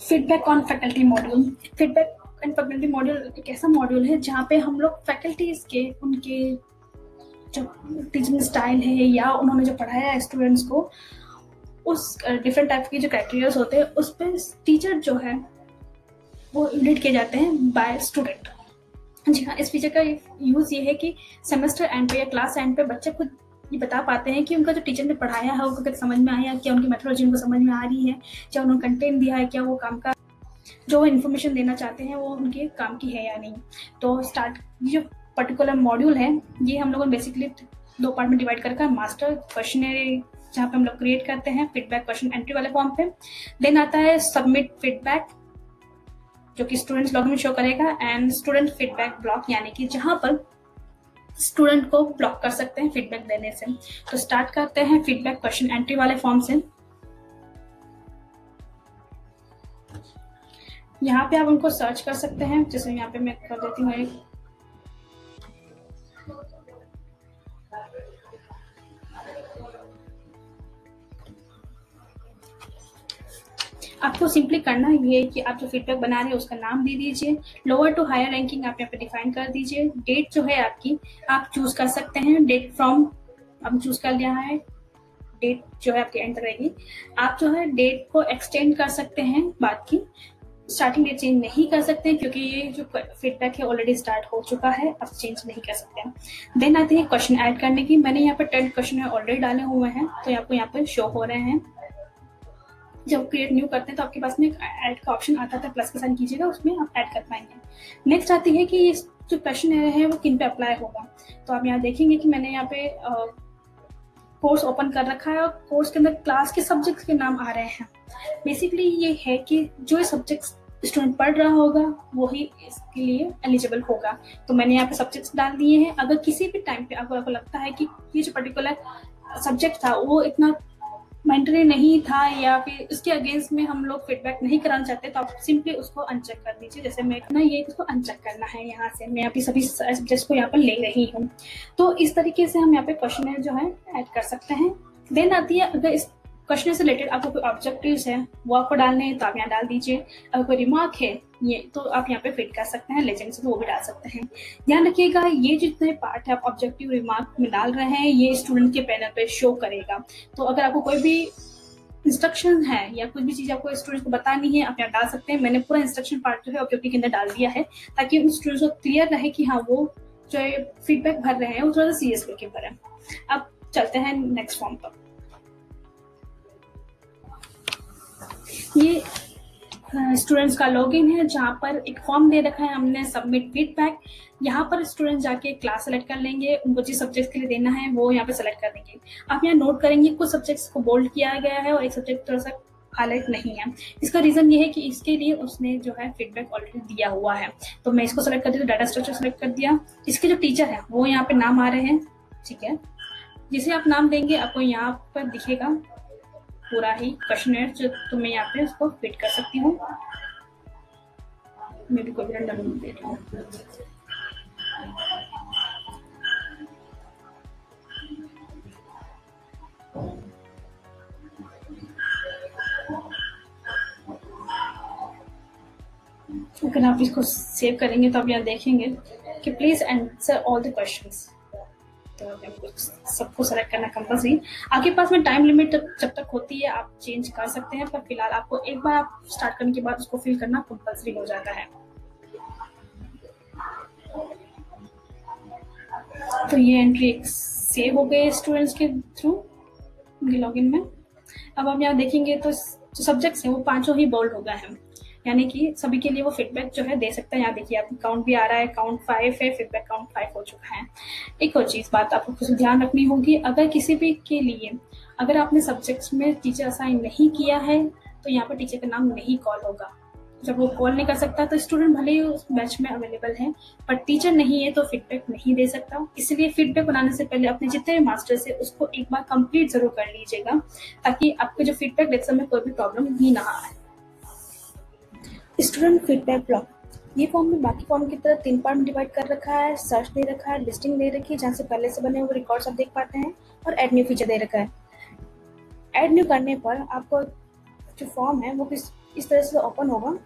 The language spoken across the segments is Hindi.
Feedback on faculty module. Feedback and faculty module एक ऐसा मॉड्यूल है जहाँ पे हम लोग फैकल्टीज के उनके जो टीचिंग स्टाइल है या उन्होंने जो पढ़ाया है स्टूडेंट्स को, उस डिफरेंट टाइप के जो क्राइटेरियाज होते हैं उस पर टीचर जो है वो इवैल्यूएट किए जाते हैं बाय स्टूडेंट। जी हाँ, इस फीचर का यूज़ ये है कि सेमेस्टर एंड पे या क्लास एंड पे बच्चे खुद ये बता पाते हैं कि उनका जो टीचर ने पढ़ाया है उनको समझ में आया, क्या उनकी मेथोडोलॉजी उनको समझ में आ रही है, क्या उन्होंने कंटेंट दिया है, क्या वो काम का जो इन्फॉर्मेशन देना चाहते हैं वो उनके काम की है या नहीं। तो जो पर्टिकुलर मॉड्यूल है ये हम लोगों ने बेसिकली 2 पार्ट में डिवाइड करके मास्टर क्वेश्चनरी जहाँ पे हम लोग क्रिएट करते हैं फीडबैक क्वेश्चन एंट्री वाले फॉर्म पे। देन आता है सबमिट फीडबैक जो कि स्टूडेंट्स लॉग में शो करेगा, एंड स्टूडेंट फीडबैक ब्लॉक यानी कि जहां पर स्टूडेंट को ब्लॉक कर सकते हैं फीडबैक देने से। तो स्टार्ट करते हैं फीडबैक क्वेश्चन एंट्री वाले फॉर्म से। यहाँ पे आप उनको सर्च कर सकते हैं, जैसे यहाँ पे मैं कर देती हूँ एक आपको सिंपली करना ये है कि आप जो फीडबैक बना रहे हैं उसका नाम दे दीजिए, लोअर टू हायर रैंकिंग आप यहाँ पे डिफाइन कर दीजिए, डेट जो है आपकी आप चूज कर सकते हैं, डेट फ्रॉम अब चूज कर लिया है, डेट जो है आपकी एंटर रहेगी। आप जो है डेट को एक्सटेंड कर सकते हैं, बात की स्टार्टिंग डेट चेंज नहीं कर सकते हैं क्योंकि ये जो फीडबैक है ऑलरेडी स्टार्ट हो चुका है, अब चेंज नहीं कर सकते हैं। देन आते हैं क्वेश्चन ऐड करने की। मैंने यहाँ पे 10 क्वेश्चन ऑलरेडी डाले हुए हैं तो आपको यहाँ पे शो हो रहे हैं। जब क्रिएट न्यू करते हैं तो आपके पास में ऐड का ऑप्शन आता था, प्लस का साइन कीजिएगा, उसमें आप ऐड कर पाएंगे। नेक्स्ट आती है कि ये जो क्वेश्चन है वो किन पे अप्लाई होगा। तो आप यहाँ देखेंगे कि मैंने यहाँ पे कोर्स ओपन कर रखा है और कोर्स के अंदर क्लास के सब्जेक्ट्स के नाम आ रहे हैं। बेसिकली ये है कि जो सब्जेक्ट्स स्टूडेंट पढ़ रहा होगा वही इसके लिए एलिजिबल होगा। तो मैंने यहाँ पे सब्जेक्ट्स डाल दिए हैं। अगर किसी भी टाइम पे आपको लगता है कि ये जो पर्टिकुलर सब्जेक्ट था वो इतना मैंडेटरी नहीं था या फिर उसके अगेंस्ट में हम लोग फीडबैक नहीं कराना चाहते तो आप सिंपली उसको अनचेक कर दीजिए। जैसे मैं ना ये इसको अनचेक करना है, यहाँ से मैं अभी सभी सब्जेक्ट्स को यहाँ पर ले रही हूँ। तो इस तरीके से हम यहाँ पे क्वेश्चन जो है ऐड कर सकते हैं। देन आती है अगर इस क्वेश्चन से रिलेटेड आपको कोई ऑब्जेक्टिव्स है वो आपको डालने हैं तो आप यहाँ डाल दीजिए। अगर कोई रिमार्क है ये तो आप यहाँ पे फिट कर सकते हैं, लेजेंड से तो वो भी डाल सकते हैं। ध्यान रखिएगा ये जितने पार्ट है आप ऑब्जेक्टिव रिमार्क में डाल रहे हैं ये स्टूडेंट के पैनल पे शो करेगा। तो अगर आपको कोई भी इंस्ट्रक्शन है या कुछ भी चीज आपको स्टूडेंट को बतानी है आप यहाँ डाल सकते हैं। मैंने पूरा इंस्ट्रक्शन पार्ट जो है ऑब्जेक्टिव के अंदर डाल दिया है ताकि उन स्टूडेंट्स को क्लियर रहे कि हाँ वो जो फीडबैक भर रहे हैं वो थोड़ा सा सीरियस लेके भरें। अब चलते हैं नेक्स्ट फॉर्म पर। ये स्टूडेंट्स का लॉगिन है जहाँ पर एक फॉर्म दे रखा है हमने सबमिट फीडबैक। यहाँ पर स्टूडेंट जाके क्लास सेलेक्ट कर लेंगे, उनको जिस सब्जेक्ट के लिए देना है वो यहाँ पे सेलेक्ट कर देंगे। आप यहाँ नोट करेंगे कुछ सब्जेक्ट्स को बोल्ड किया गया है और एक सब्जेक्ट थोड़ा सा हाईलाइट नहीं है। इसका रीजन ये है कि इसके लिए उसने जो है फीडबैक ऑलरेडी दिया हुआ है। तो मैं इसको सेलेक्ट कर दिया, डाटा स्ट्रक्चर सेलेक्ट कर दिया। इसके जो टीचर है वो यहाँ पे नाम आ रहे हैं, ठीक है। जिसे आप नाम देंगे आपको यहाँ पर दिखेगा पूरा ही क्वेश्चनर जो तो मैं यहाँ पे उसको फिट कर सकती हूँ। मैं भी कोई भी रैंडम दे रहा हूँ। अगर आप इसको सेव करेंगे तो आप यहाँ देखेंगे कि please answer all the questions. तो सबको सेलेक्ट करना कंपल्सरी। आपके पास में टाइम लिमिट जब तक होती है आप चेंज कर सकते हैं, पर फिलहाल आपको एक बार आप स्टार्ट करने के बाद उसको फिल करना कंपल्सरी हो जाता है। तो ये एंट्री सेव हो गई स्टूडेंट्स के थ्रू लॉगिन में। अब आप यहाँ देखेंगे तो जो सब्जेक्ट्स हैं वो 5 ही बोल्ड हो गए हैं, यानी कि सभी के लिए वो फीडबैक जो है दे सकता है। यहाँ देखिए आपको काउंट भी आ रहा है, काउंट 5 है, फीडबैक काउंट 5 हो चुका है। एक और चीज बात आपको कुछ ध्यान रखनी होगी, अगर किसी भी के लिए अगर आपने सब्जेक्ट्स में टीचर असाइन नहीं किया है तो यहाँ पर टीचर का नाम नहीं कॉल होगा। जब वो कॉल नहीं कर सकता तो स्टूडेंट भले ही उस बैच में अवेलेबल है पर टीचर नहीं है तो फीडबैक नहीं दे सकता। इसलिए फीडबैक बनाने से पहले अपने जितने भी मास्टर्स है उसको एक बार कंप्लीट जरूर कर लीजिएगा ताकि आपके जो फीडबैक देते समय कोई भी प्रॉब्लम ही ना आए। स्टूडेंट फीडबैक ब्लॉक, ये फॉर्म में बाकी फॉर्म की तरह 3 पार्ट में डिवाइड कर रखा है। सर्च दे रखा है, लिस्टिंग दे रखी है जहाँ से पहले से बने हुए रिकॉर्ड्स आप देख पाते हैं, और एड न्यू फीचर दे रखा है। एड न्यू करने पर आपको जो फॉर्म है वो इस तरह से ओपन होगा,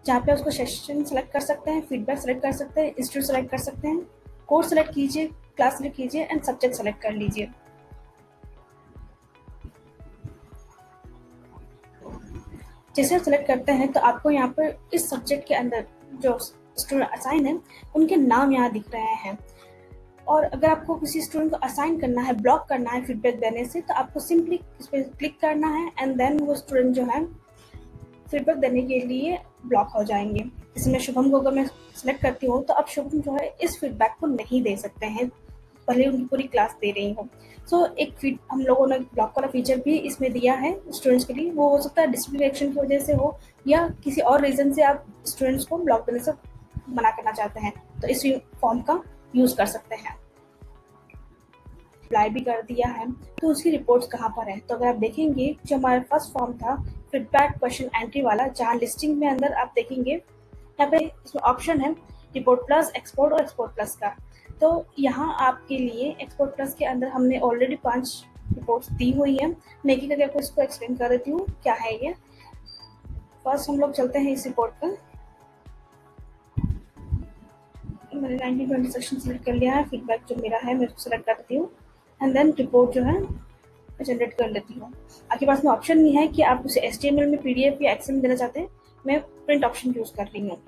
जहाँ पे उसको सेक्शन सेलेक्ट कर सकते हैं, फीडबैक सेलेक्ट कर सकते हैं, इंस्टीट्यूट सेलेक्ट कर सकते हैं, कोर्स सेलेक्ट कीजिए, क्लास सेलेक्ट कीजिए एंड सब्जेक्ट सेलेक्ट कर लीजिए। जैसे आप सेलेक्ट करते हैं तो आपको यहाँ पर इस सब्जेक्ट के अंदर जो स्टूडेंट असाइन है उनके नाम यहाँ दिख रहे हैं। और अगर आपको किसी स्टूडेंट को असाइन करना है, ब्लॉक करना है फीडबैक देने से, तो आपको सिंपली इस पर क्लिक करना है एंड देन वो स्टूडेंट जो है फीडबैक देने के लिए ब्लॉक हो जाएंगे। जैसे मैं शुभम को अगर मैं सेलेक्ट करती हूँ तो अब शुभम जो है इस फीडबैक को नहीं दे सकते हैं, भले उनकी पूरी क्लास दे रही हो। सो एक फीड हम लोगों ने ब्लॉक वाला फीचर भी इसमें दिया है स्टूडेंट्स के लिए। वो हो सकता है डिसिप्लिनरी एक्शन की वजह से हो या किसी और रीजन से आप स्टूडेंट्स को ब्लॉक देने से मना करना चाहते हैं, तो इस फॉर्म का यूज कर सकते हैं। अप्लाई भी कर दिया है, तो उसकी रिपोर्ट्स कहाँ पर है? तो अगर आप देखेंगे जो हमारा फर्स्ट फॉर्म था फीडबैक क्वेश्चन एंट्री वाला, जहाँ लिस्टिंग में अंदर आप देखेंगे यहाँ पे इसमें ऑप्शन है रिपोर्ट प्लस, एक्सपोर्ट और एक्सपोर्ट प्लस का। तो यहाँ आपके लिए एक्सपोर्ट प्लस के अंदर हमने ऑलरेडी 5 रिपोर्ट्स दी हुई है। मैं एक करके आपको इसको एक्सप्लेन कर देती हूँ क्या है ये। फर्स्ट हम लोग चलते हैं इस रिपोर्ट पर। मैंने 1920 सेक्शन सेलेक्ट कर लिया है, फीडबैक जो मेरा है मैं उसको सेलेक्ट कर देती हूँ एंड देन रिपोर्ट जो है मैं जनरेट कर लेती हूँ। आपके पास में ऑप्शन नहीं है कि आप उसे HTML में, PDF या एक्सेल में देना चाहते हैं। मैं प्रिंट ऑप्शन यूज कर रही हूँ।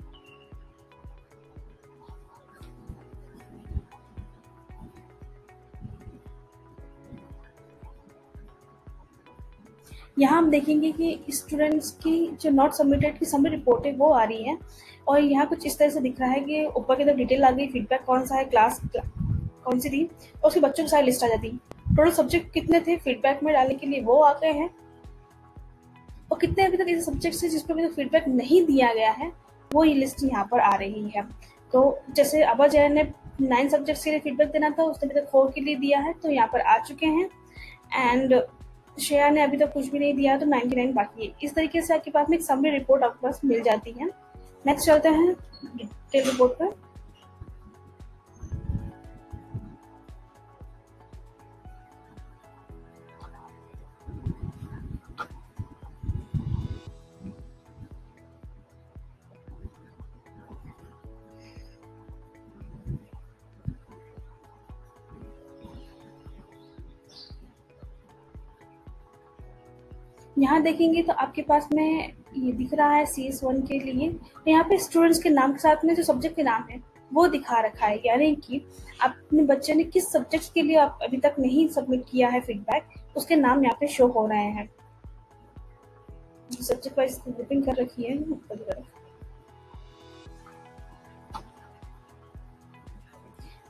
यहाँ हम देखेंगे कि स्टूडेंट्स की जो नॉट सबमिटेड की समरी रिपोर्ट है वो आ रही है, और यहाँ कुछ इस तरह से दिख रहा है कि ऊपर की तरफ डिटेल आ गई, फीडबैक कौन सा है, क्लास कौन सी थी, और उसके बच्चों की सारी लिस्ट आ जाती है। टोटल सब्जेक्ट कितने थे फीडबैक में डालने के लिए वो आ गए हैं, और कितने अभी तक ऐसे सब्जेक्ट्स हैं जिस पर अभी तक फीडबैक नहीं दिया गया है वो ये लिस्ट यहाँ पर आ रही है। तो जैसे अबा जैन ने 9 सब्जेक्ट्स के लिए फीडबैक देना था, उसने अभी तक 4 के लिए दिया है, तो यहाँ पर आ चुके हैं। एंड श्रेया ने अभी तक कुछ भी नहीं दिया, तो 99 बाकी है। इस तरीके से आपके पास में एक समरी रिपोर्ट आपके पास मिल जाती है। नेक्स्ट चलते हैं डिटेल रिपोर्ट पर। यहाँ देखेंगे तो आपके पास में ये दिख रहा है CS1 के लिए, यहाँ पे स्टूडेंट्स के नाम के साथ में जो सब्जेक्ट के नाम है वो दिखा रखा है, यानी कि अपने बच्चे ने किस सब्जेक्ट के लिए आप अभी तक नहीं सबमिट किया है फीडबैक, उसके नाम यहाँ पे शो हो रहे हैं। सब्जेक्ट वाइज ग्रुपिंग कर रखी है ऊपर की तरफ।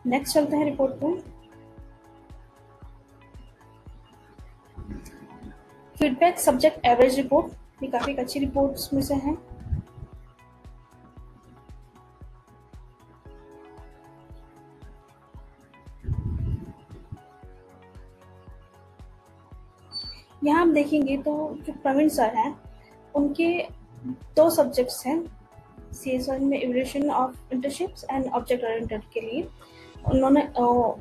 नेक्स्ट चलते हैं रिपोर्ट पे। फीडबैक सब्जेक्ट एवरेज रिपोर्ट, ये काफी अच्छी रिपोर्ट्स में से है। यहाँ हम देखेंगे तो जो प्रवीण सर हैं उनके 2 सब्जेक्ट्स हैं CS1 में, evolution of internships and object oriented के लिए। उन्होंने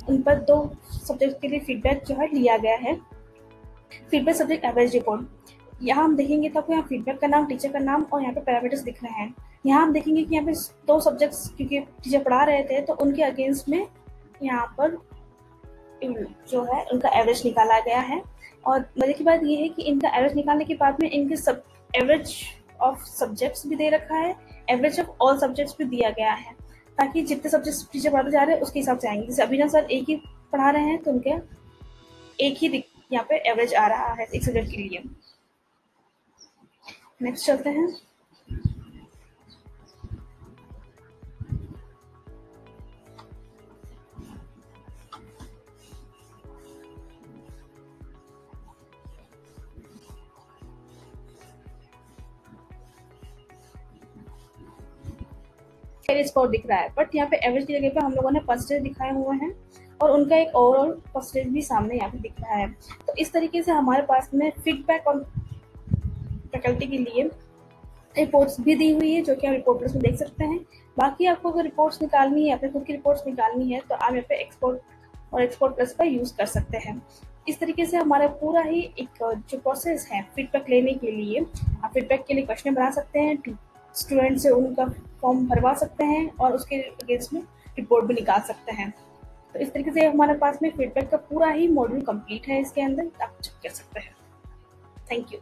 उन पर 2 सब्जेक्ट के लिए फीडबैक जो है लिया गया है। फीडबैक सब्जेक्ट एवरेज रिपोर्ट, यहाँ हम देखेंगे तो आपको यहाँ फीडबैक का नाम, टीचर का नाम और यहाँ पे पैरामीटर्स दिख रहे हैं। यहाँ हम देखेंगे कि यहाँ पे 2 सब्जेक्ट्स क्योंकि टीचर पढ़ा रहे थे तो उनके अगेंस्ट में यहाँ पर जो है उनका एवरेज निकाला गया है। और मजे की बात ये है कि इनका एवरेज निकालने के बाद में इनके सब एवरेज ऑफ सब्जेक्ट्स भी दे रखा है, एवरेज ऑफ ऑल सब्जेक्ट्स भी दिया गया है, ताकि जितने सब्जेक्ट्स टीचर पढ़ाते जा रहे हैं उसके हिसाब से आएंगे। जैसे अभिनव सर एक ही पढ़ा रहे हैं तो उनके एक ही यहाँ पे एवरेज आ रहा है एक सब्जेक्ट के लिए। नेक्स्ट चलते हैं। स्कोर दिख रहा है, बट यहाँ पे एवरेज की जगह पे हम लोगों ने परसेंटेज दिखाए हुए हैं और उनका एक ओवरऑल परसेंटेज भी सामने यहाँ पे दिख रहा है। तो इस तरीके से हमारे पास में फीडबैक और फैकल्टी के लिए रिपोर्ट्स भी दी हुई है, जो कि आप रिपोर्ट प्लस में देख सकते हैं। बाकी आपको अगर रिपोर्ट्स निकालनी है, अपने खुद की रिपोर्ट्स निकालनी है, तो आप यहाँ पे एक्सपोर्ट और एक्सपोर्ट प्लस का यूज कर सकते हैं। इस तरीके से हमारा पूरा ही एक जो प्रोसेस है फीडबैक लेने के लिए, आप फीडबैक के लिए क्वेश्चन बना सकते हैं, स्टूडेंट से उनका फॉर्म भरवा सकते हैं और उसके अगेंस्ट में रिपोर्ट भी निकाल सकते हैं। तो इस तरीके से हमारे पास में फीडबैक का पूरा ही मॉड्यूल कंप्लीट है, इसके अंदर आप चेक कर सकते हैं। Thank you.